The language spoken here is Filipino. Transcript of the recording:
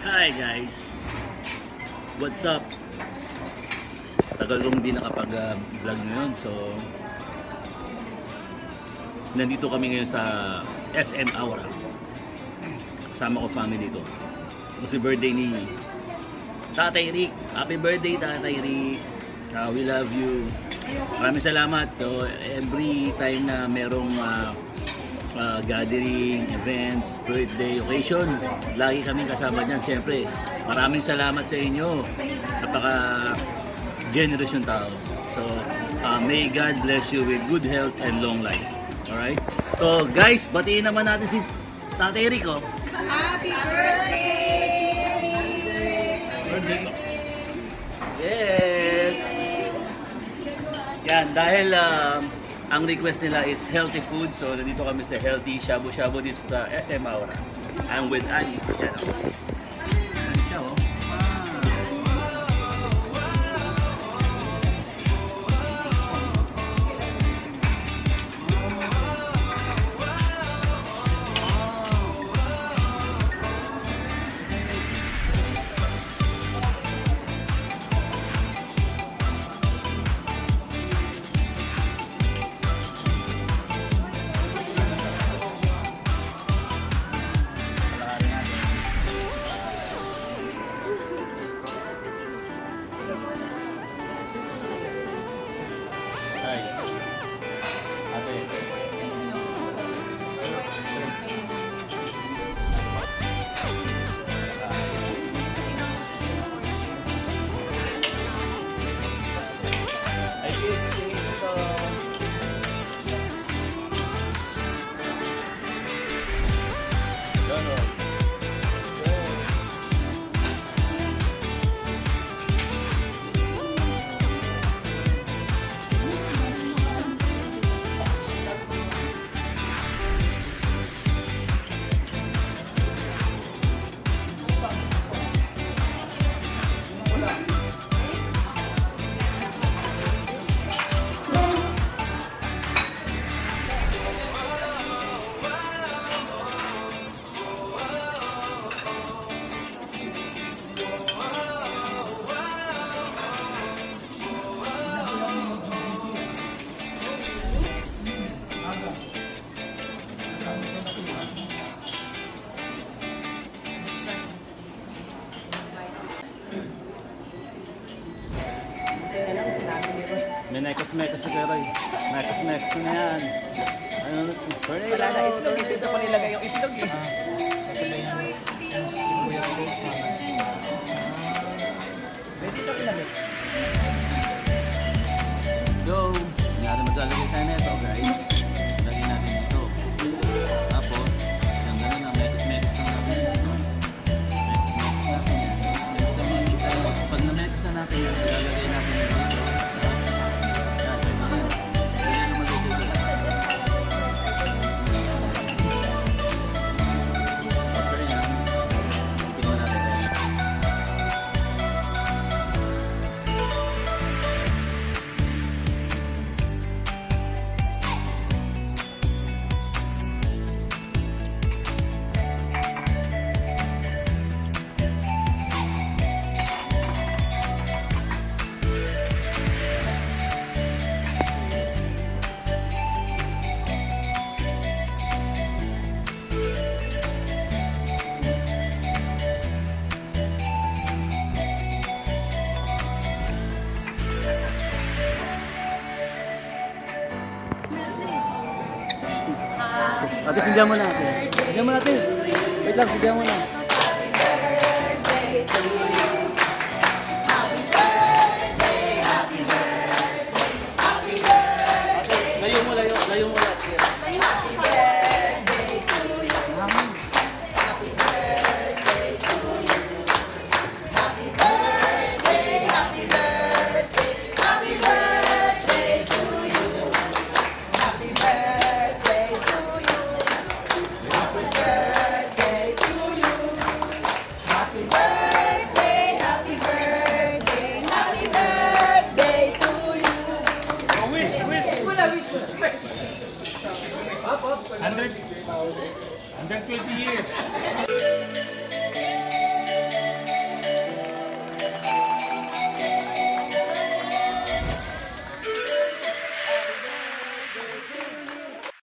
Hi guys! What's up? Tagal kong di nakapag-vlog ngayon, so nandito kami ngayon sa SM Aura. Kasama ko family ko. Kasi birthday ni Tatay Rick. Happy birthday Tatay Rick! We love you. Maraming salamat. So, every time na merong gathering, events, birthday, occasion, lagi kaming kasama dyan. Siyempre, maraming salamat sa inyo. Napaka-generous yung tao. So, may God bless you with good health and long life. Alright? So, guys, batiin naman natin si Tatay Rick, oh. Happy birthday! Birthday ko. Yes! Yan, dahil ang request nila is healthy food, so nandito kami sa healthy shabu-shabu dito sa SM Aura. I'm with Ali. Yan o. Yan siya o. May nekas-mekas si Keroy. Nekas-mekas na yan. Ano? Wala na itlog. Ito pa nilagay yung itlog eh. Pwede ito ilamit. Let's go! Nangyari maglalagay tayo na ito, guys. Lagay natin ito. Tapos, yung gano'n na mekas-mekas lang natin. Mekas-mekas natin yan. Pag na-mekas na natin yan, lalagay natin yung dito. Yan, so ito na. Ganyan naman dito. After yan, tingnan natin yan. Ate, sindihan mo na ate. Sindihan mo natin. Wait lang, sindihan mo na.